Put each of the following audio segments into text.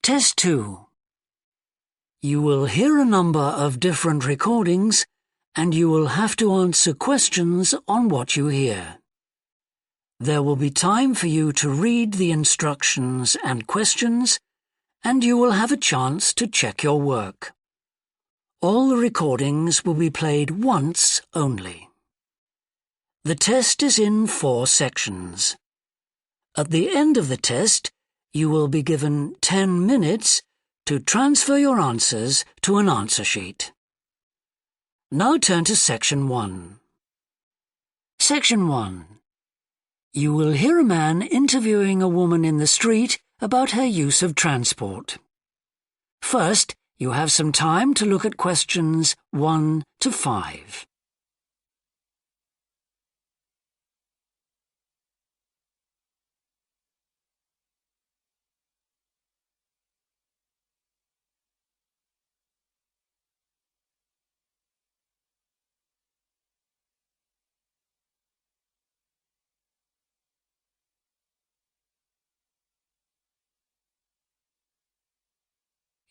Test 2. You will hear a number of different recordings and you will have to answer questions on what you hear. There will be time for you to read the instructions and questions, and you will have a chance to check your work. All the recordings will be played once only. The test is in 4 sections. At the end of the test, you will be given 10 minutes to transfer your answers to an answer sheet. Now turn to Section 1. Section 1. You will hear a man interviewing a woman in the street about her use of transport. First, you have some time to look at questions 1 to 5.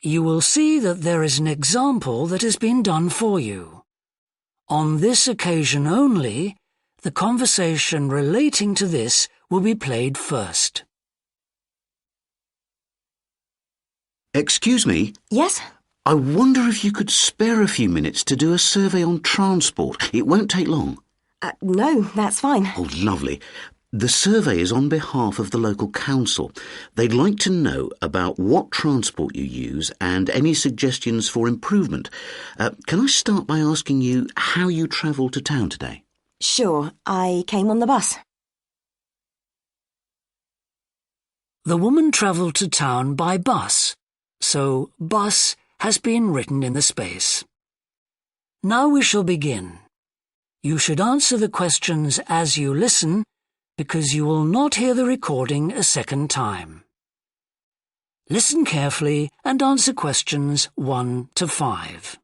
You will see that there is an example that has been done for you. On this occasion only, the conversation relating to this will be played first. Excuse me? Yes? I wonder if you could spare a few minutes to do a survey on transport. It won't take long. No, that's fine. Oh, lovely. The survey is on behalf of the local council. They'd like to know about what transport you use and any suggestions for improvement. Can I start by asking you how you travelled to town today? Sure, I came on the bus. The woman travelled to town by bus, so bus has been written in the space. Now we shall begin. You should answer the questions as you listen, because you will not hear the recording a second time. Listen carefully and answer questions 1 to 5.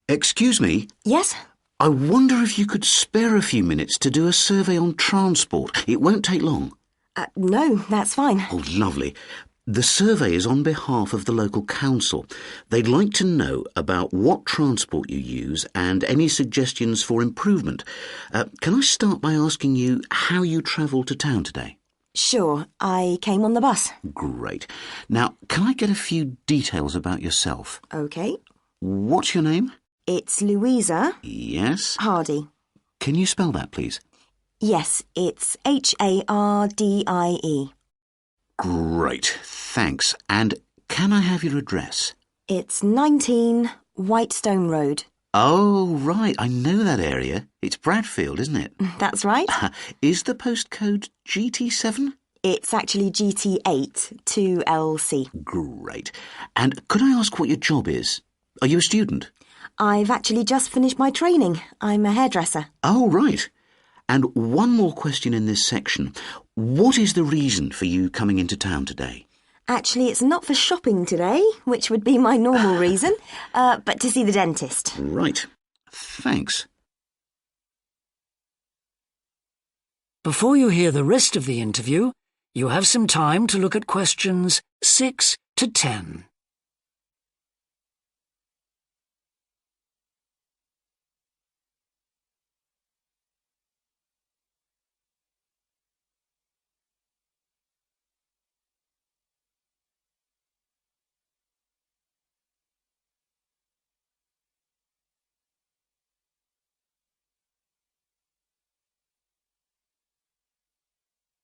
Excuse me? Yes? I wonder if you could spare a few minutes to do a survey on transport. It won't take long. No, that's fine. Oh, lovely. The survey is on behalf of the local council. They'd like to know about what transport you use and any suggestions for improvement. Can I start by asking you how you travelled to town today? Sure, I came on the bus. Great. Now, can I get a few details about yourself? OK. What's your name? It's Louisa. Yes. Hardy. Can you spell that, please? Yes, it's Hardie. Great, thanks. And can I have your address? It's 19 Whitestone Road. Oh, right, I know that area. It's Bradfield, isn't it? That's right. Is the postcode GT7? It's actually GT8 2LC. Great. And could I ask what your job is? Are you a student? I've actually just finished my training. I'm a hairdresser. Oh, right. And one more question in this section. What is the reason for you coming into town today? Actually, it's not for shopping today, which would be my normal reason, but to see the dentist. Right. Thanks. Before you hear the rest of the interview, you have some time to look at questions 6 to 10.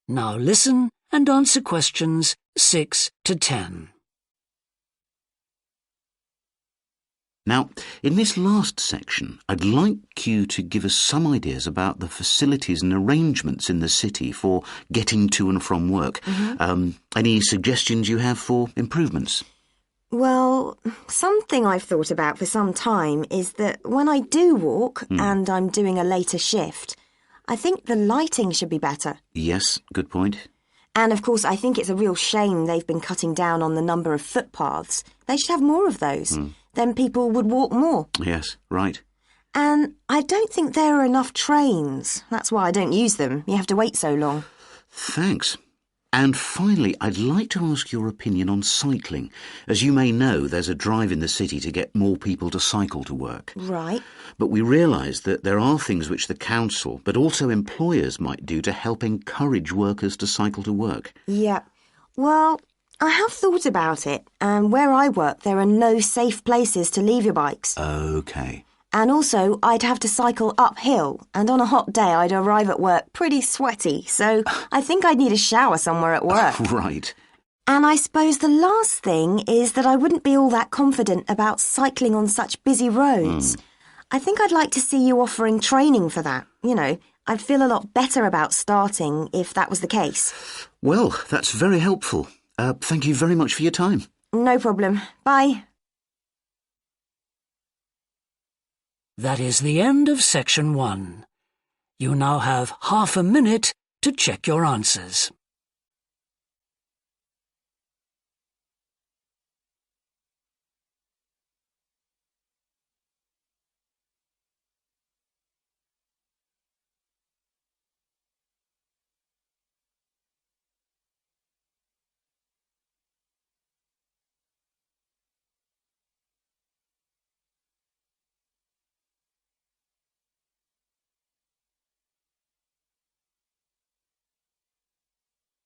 Now listen and answer questions 6 to 10. Now, in this last section, I'd like you to give us some ideas about the facilities and arrangements in the city for getting to and from work. Any suggestions you have for improvements? Well, something I've thought about for some time is that when I do walk and I'm doing a later shift, I think the lighting should be better. Yes, good point. And of course, I think it's a real shame they've been cutting down on the number of footpaths. They should have more of those. Then people would walk more. Yes, right. And I don't think there are enough trains. That's why I don't use them. You have to wait so long. Thanks. And finally, I'd like to ask your opinion on cycling. As you may know, there's a drive in the city to get more people to cycle to work. Right. But we realise that there are things which the council, but also employers, might do to help encourage workers to cycle to work. Yeah. Well, I have thought about it, and where I work, there are no safe places to leave your bikes. OK. And also, I'd have to cycle uphill, and on a hot day, I'd arrive at work pretty sweaty, so I think I'd need a shower somewhere at work. Right. And I suppose the last thing is that I wouldn't be all that confident about cycling on such busy roads. I think I'd like to see you offering training for that. You know, I'd feel a lot better about starting if that was the case. Well, that's very helpful. Thank you very much for your time. No problem. Bye. That is the end of section 1. You now have half a minute to check your answers.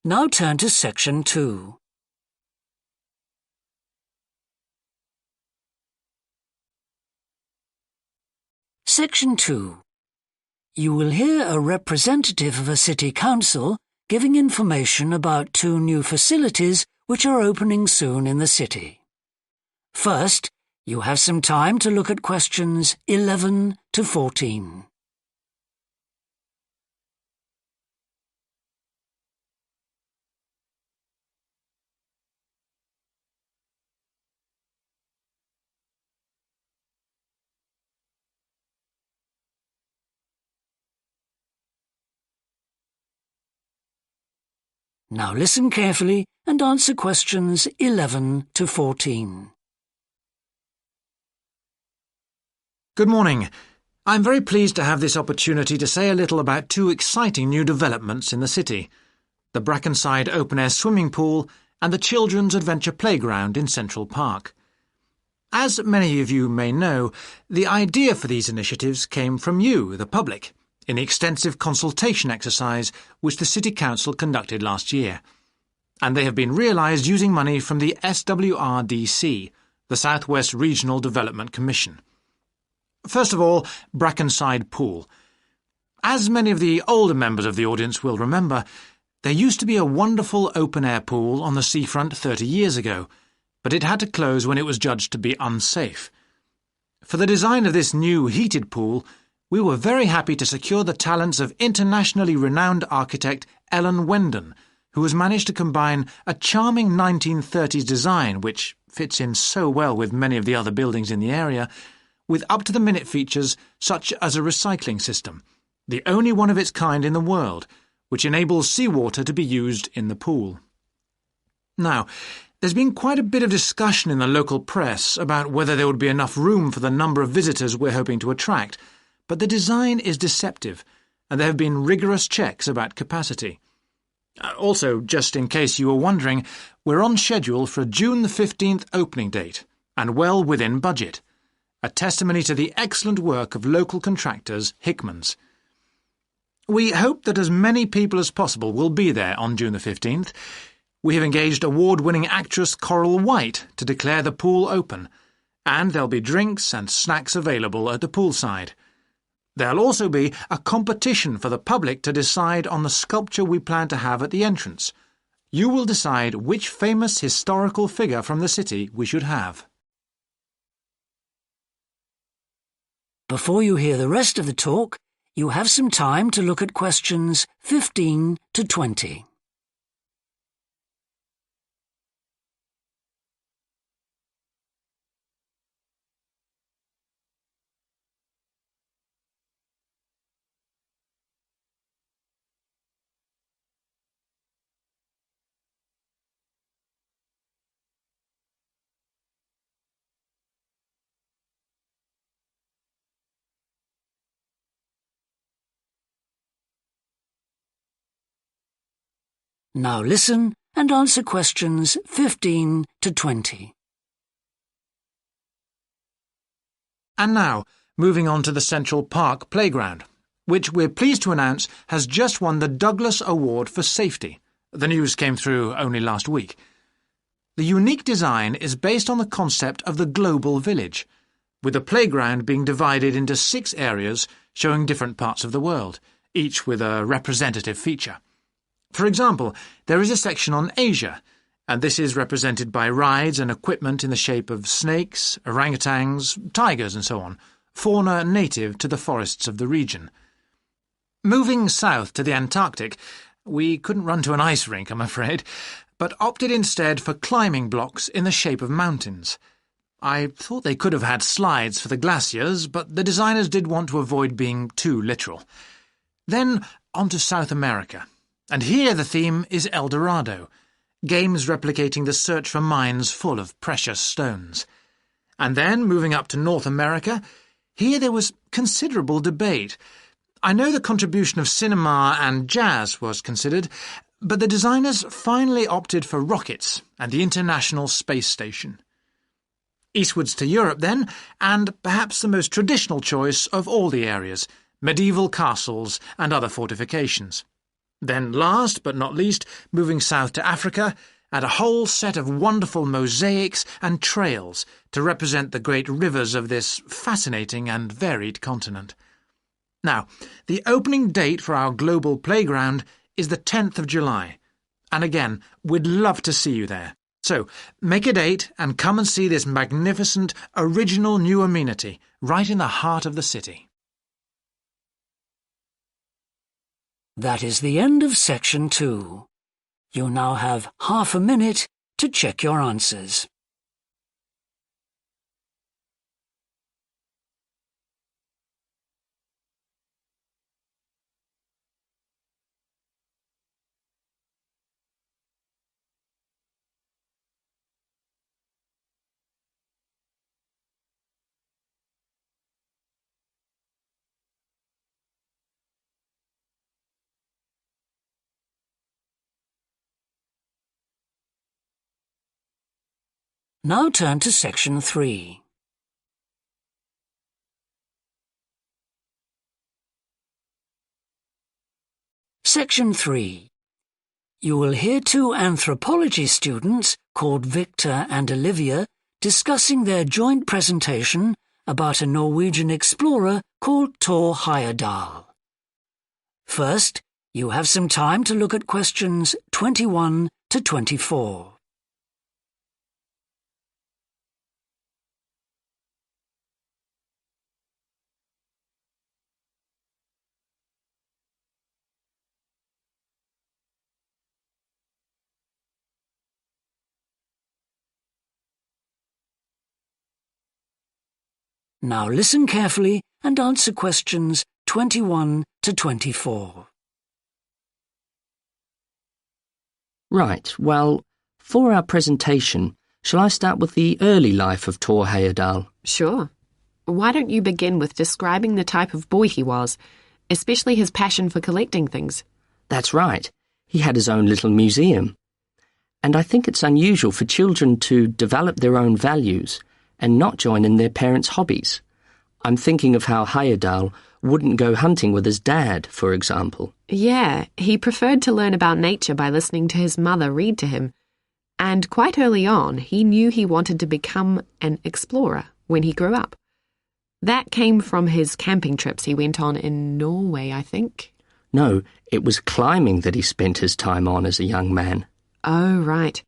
Now turn to section 2. Section 2. You will hear a representative of a city council giving information about 2 new facilities which are opening soon in the city. First, you have some time to look at questions 11 to 14. Now listen carefully and answer questions 11 to 14. Good morning. I'm very pleased to have this opportunity to say a little about 2 exciting new developments in the city: the Brackenside open-air swimming pool and the Children's Adventure Playground in Central Park. As many of you may know, the idea for these initiatives came from you, the public, in the extensive consultation exercise which the City Council conducted last year. And they have been realised using money from the SWRDC, the South West Regional Development Commission. First of all, Brackenside Pool. As many of the older members of the audience will remember, there used to be a wonderful open-air pool on the seafront 30 years ago, but it had to close when it was judged to be unsafe. For the design of this new heated pool, we were very happy to secure the talents of internationally renowned architect Ellen Wendon, who has managed to combine a charming 1930s design, which fits in so well with many of the other buildings in the area, with up-to-the-minute features such as a recycling system, the only one of its kind in the world, which enables seawater to be used in the pool. Now, there's been quite a bit of discussion in the local press about whether there would be enough room for the number of visitors we're hoping to attract, but the design is deceptive, and there have been rigorous checks about capacity. Also, just in case you were wondering, we're on schedule for a June the 15th opening date, and well within budget. A testimony to the excellent work of local contractors Hickman's. We hope that as many people as possible will be there on June the 15th. We have engaged award-winning actress Coral White to declare the pool open, and there'll be drinks and snacks available at the poolside. There'll also be a competition for the public to decide on the sculpture we plan to have at the entrance. You will decide which famous historical figure from the city we should have. Before you hear the rest of the talk, you have some time to look at questions 15 to 20. Now listen and answer questions 15 to 20. And now, moving on to the Central Park Playground, which we're pleased to announce has just won the Douglas Award for Safety. The news came through only last week. The unique design is based on the concept of the global village, with the playground being divided into 6 areas showing different parts of the world, each with a representative feature. For example, there is a section on Asia, and this is represented by rides and equipment in the shape of snakes, orangutans, tigers and so on, fauna native to the forests of the region. Moving south to the Antarctic, we couldn't run to an ice rink, I'm afraid, but opted instead for climbing blocks in the shape of mountains. I thought they could have had slides for the glaciers, but the designers did want to avoid being too literal. Then on to South America, and here the theme is El Dorado, games replicating the search for mines full of precious stones. And then, moving up to North America, here there was considerable debate. I know the contribution of cinema and jazz was considered, but the designers finally opted for rockets and the International Space Station. Eastwards to Europe then, and perhaps the most traditional choice of all the areas, medieval castles and other fortifications. Then last but not least, moving south to Africa, and a whole set of wonderful mosaics and trails to represent the great rivers of this fascinating and varied continent. Now, the opening date for our global playground is the 10th of July, and again, we'd love to see you there. So, make a date and come and see this magnificent, original new amenity right in the heart of the city. That is the end of section 2. You now have half a minute to check your answers. Now turn to section 3. Section 3. You will hear 2 anthropology students called Victor and Olivia discussing their joint presentation about a Norwegian explorer called Thor Heyerdahl. First, you have some time to look at questions 21 to 24. Now listen carefully and answer questions 21 to 24. Right, well, for our presentation, shall I start with the early life of Thor Heyerdahl? Sure. Why don't you begin with describing the type of boy he was, especially his passion for collecting things? That's right. He had his own little museum. And I think it's unusual for children to develop their own values and not join in their parents' hobbies. I'm thinking of how Heyerdahl wouldn't go hunting with his dad, for example. Yeah, he preferred to learn about nature by listening to his mother read to him. And quite early on, he knew he wanted to become an explorer when he grew up. That came from his camping trips he went on in Norway, I think. No, it was climbing that he spent his time on as a young man. Oh, right.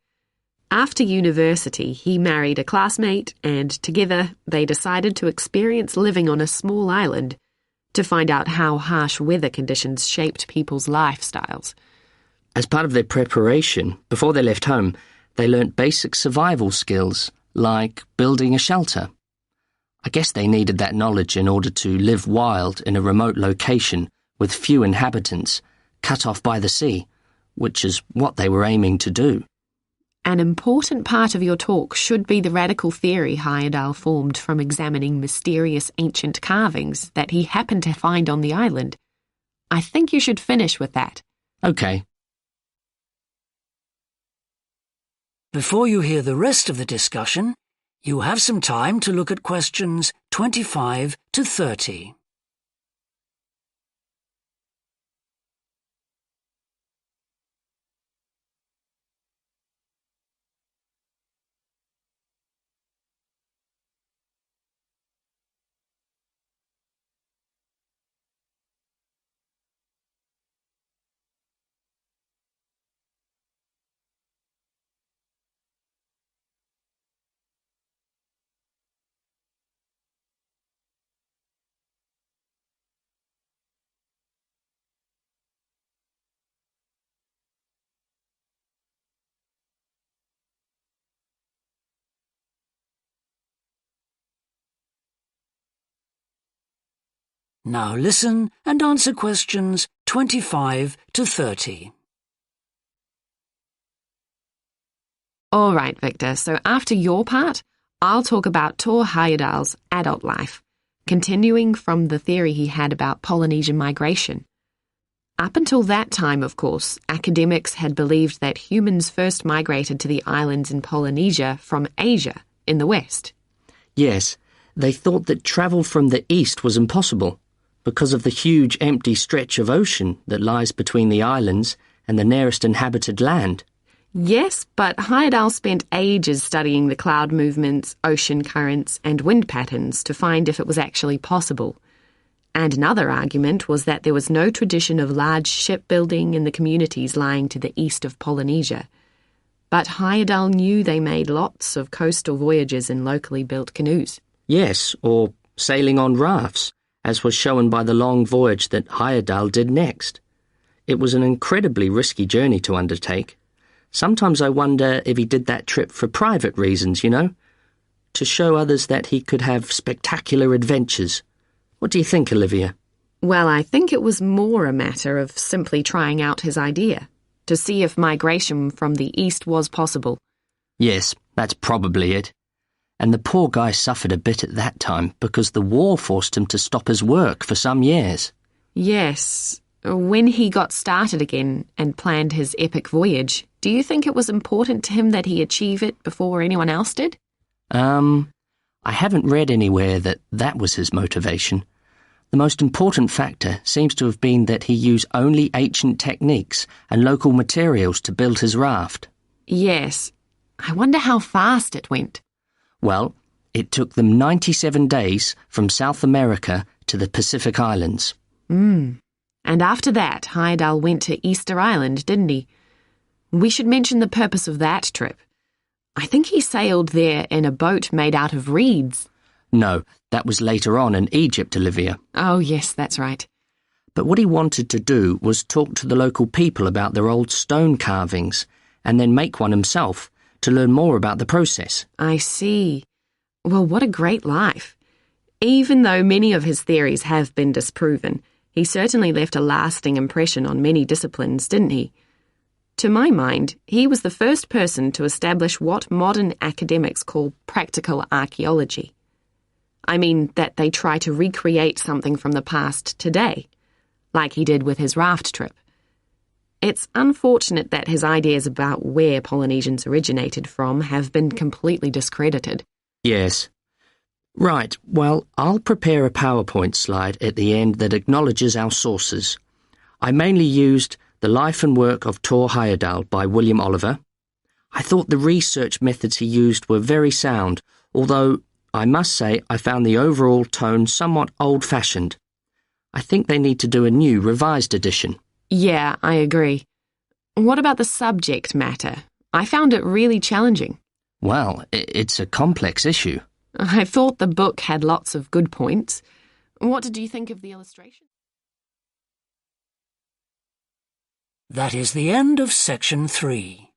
After university, he married a classmate, and together they decided to experience living on a small island to find out how harsh weather conditions shaped people's lifestyles. As part of their preparation, before they left home, they learnt basic survival skills, like building a shelter. I guess they needed that knowledge in order to live wild in a remote location with few inhabitants, cut off by the sea, which is what they were aiming to do. An important part of your talk should be the radical theory Heyerdahl formed from examining mysterious ancient carvings that he happened to find on the island. I think you should finish with that. Okay. Before you hear the rest of the discussion, you have some time to look at questions 25 to 30. Now listen and answer questions 25 to 30. All right, Victor, so after your part, I'll talk about Thor Heyerdahl's adult life, continuing from the theory he had about Polynesian migration. Up until that time, of course, academics had believed that humans first migrated to the islands in Polynesia from Asia in the west. Yes, they thought that travel from the east was impossible because of the huge empty stretch of ocean that lies between the islands and the nearest inhabited land. Yes, but Heyerdahl spent ages studying the cloud movements, ocean currents, and wind patterns to find if it was actually possible. And another argument was that there was no tradition of large shipbuilding in the communities lying to the east of Polynesia. But Heyerdahl knew they made lots of coastal voyages in locally built canoes. Yes, or sailing on rafts, as was shown by the long voyage that Heyerdahl did next. It was an incredibly risky journey to undertake. Sometimes I wonder if he did that trip for private reasons, you know, to show others that he could have spectacular adventures. What do you think, Olivia? Well, I think it was more a matter of simply trying out his idea, to see if migration from the east was possible. Yes, that's probably it. And the poor guy suffered a bit at that time because the war forced him to stop his work for some years. Yes. When he got started again and planned his epic voyage, do you think it was important to him that he achieve it before anyone else did? I haven't read anywhere that that was his motivation. The most important factor seems to have been that he used only ancient techniques and local materials to build his raft. Yes. I wonder how fast it went. Well, it took them 97 days from South America to the Pacific Islands. And after that, Heyerdahl went to Easter Island, didn't he? We should mention the purpose of that trip. I think he sailed there in a boat made out of reeds. No, that was later on in Egypt, Olivia. Oh, yes, that's right. But what he wanted to do was talk to the local people about their old stone carvings and then make one himself to learn more about the process. I see. Well, what a great life. Even though many of his theories have been disproven, he certainly left a lasting impression on many disciplines, didn't he? To my mind, he was the first person to establish what modern academics call practical archaeology. I mean that they try to recreate something from the past today, like he did with his raft trip. It's unfortunate that his ideas about where Polynesians originated from have been completely discredited. Yes. Right, well, I'll prepare a PowerPoint slide at the end that acknowledges our sources. I mainly used The Life and Work of Thor Heyerdahl by William Oliver. I thought the research methods he used were very sound, although I must say I found the overall tone somewhat old-fashioned. I think they need to do a new, revised edition. Yeah, I agree. What about the subject matter? I found it really challenging. Well, it's a complex issue. I thought the book had lots of good points. What did you think of the illustration? That is the end of section 3.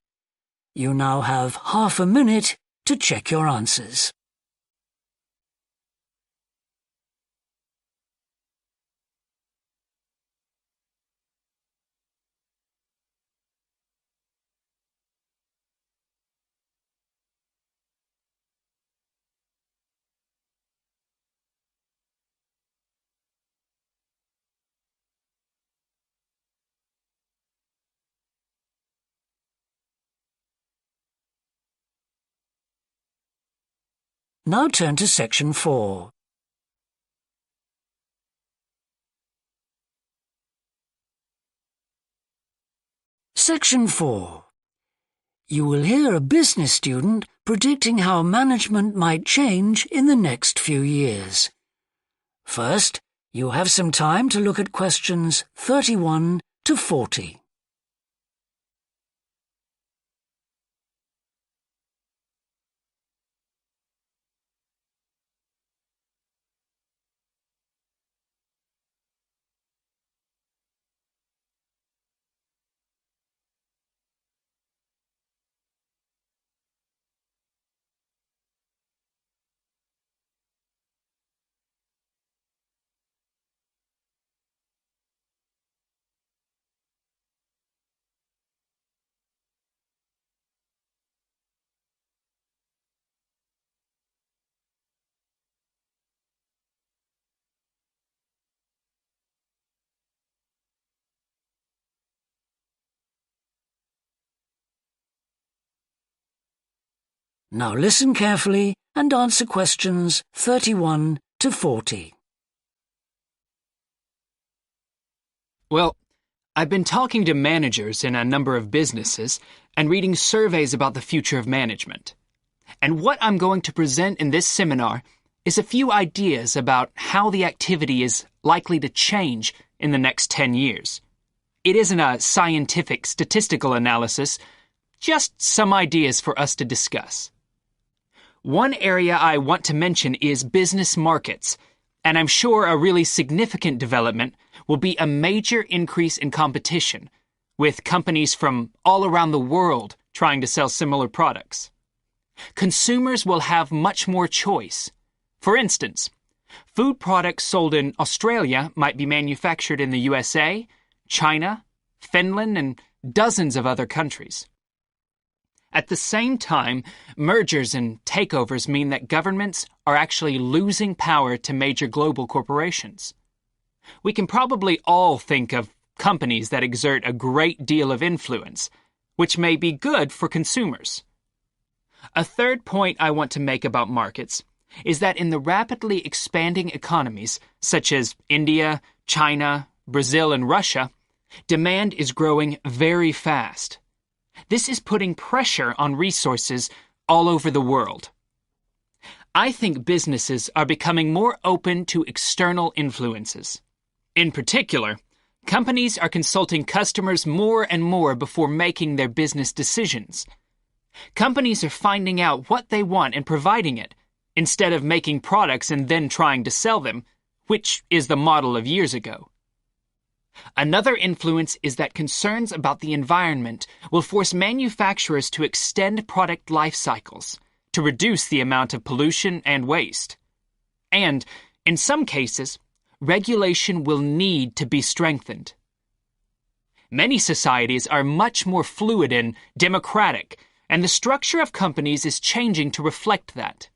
You now have half a minute to check your answers. Now turn to Section 4. Section 4. You will hear a business student predicting how management might change in the next few years. First, you have some time to look at questions 31 to 40. Now listen carefully and answer questions 31 to 40. Well, I've been talking to managers in a number of businesses and reading surveys about the future of management. And what I'm going to present in this seminar is a few ideas about how the activity is likely to change in the next 10 years. It isn't a scientific statistical analysis, just some ideas for us to discuss. One area I want to mention is business markets, and I'm sure a really significant development will be a major increase in competition, with companies from all around the world trying to sell similar products. Consumers will have much more choice. For instance, food products sold in Australia might be manufactured in the USA, China, Finland, and dozens of other countries. At the same time, mergers and takeovers mean that governments are actually losing power to major global corporations. We can probably all think of companies that exert a great deal of influence, which may be good for consumers. A third point I want to make about markets is that in the rapidly expanding economies, such as India, China, Brazil, and Russia, demand is growing very fast. This is putting pressure on resources all over the world. I think businesses are becoming more open to external influences. In particular, companies are consulting customers more and more before making their business decisions. Companies are finding out what they want and providing it, instead of making products and then trying to sell them, which is the model of years ago. Another influence is that concerns about the environment will force manufacturers to extend product life cycles to reduce the amount of pollution and waste. And, in some cases, regulation will need to be strengthened. Many societies are much more fluid and democratic, and the structure of companies is changing to reflect that.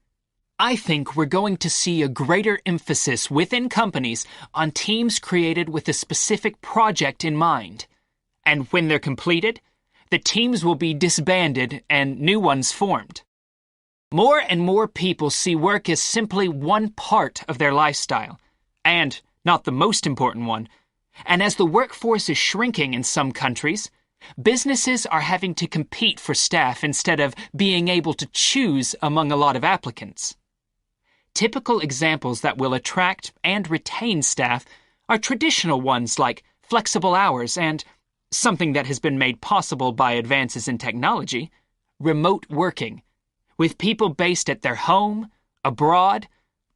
I think we're going to see a greater emphasis within companies on teams created with a specific project in mind. And when they're completed, the teams will be disbanded and new ones formed. More and more people see work as simply one part of their lifestyle, and not the most important one. And as the workforce is shrinking in some countries, businesses are having to compete for staff instead of being able to choose among a lot of applicants. Typical examples that will attract and retain staff are traditional ones like flexible hours and, something that has been made possible by advances in technology, remote working, with people based at their home, abroad,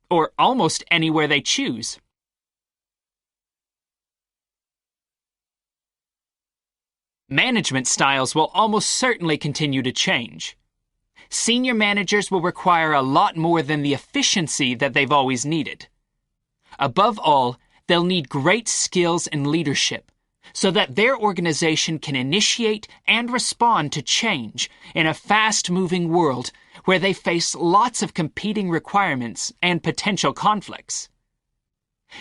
or almost anywhere they choose. Management styles will almost certainly continue to change. Senior managers will require a lot more than the efficiency that they've always needed. Above all, they'll need great skills in leadership so that their organization can initiate and respond to change in a fast-moving world where they face lots of competing requirements and potential conflicts.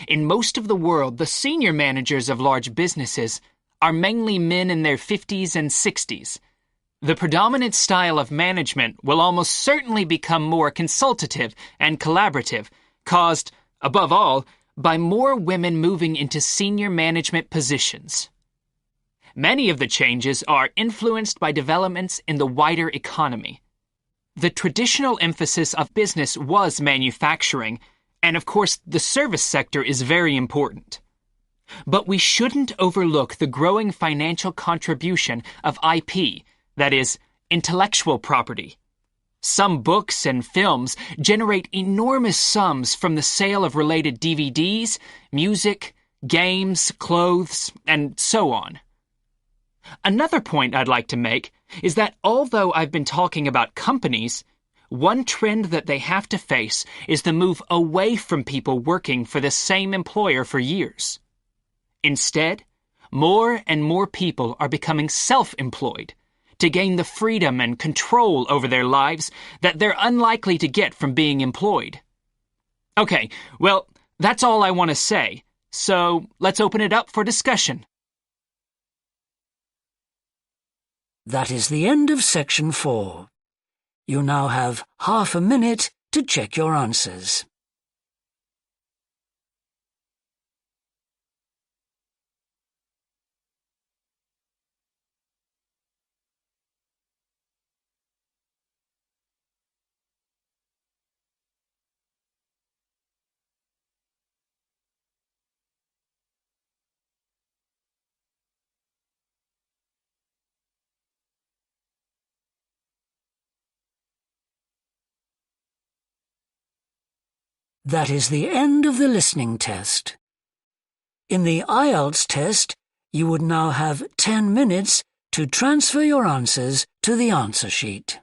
In most of the world, the senior managers of large businesses are mainly men in their 50s and 60s, The predominant style of management will almost certainly become more consultative and collaborative, caused, above all, by more women moving into senior management positions. Many of the changes are influenced by developments in the wider economy. The traditional emphasis of business was manufacturing, and of course the service sector is very important. But we shouldn't overlook the growing financial contribution of IP, that is, intellectual property. Some books and films generate enormous sums from the sale of related DVDs, music, games, clothes, and so on. Another point I'd like to make is that although I've been talking about companies, one trend that they have to face is the move away from people working for the same employer for years. Instead, more and more people are becoming self-employed to gain the freedom and control over their lives that they're unlikely to get from being employed. Okay, well, that's all I want to say, so let's open it up for discussion. That is the end of section 4. You now have half a minute to check your answers. That is the end of the listening test. In the IELTS test, you would now have 10 minutes to transfer your answers to the answer sheet.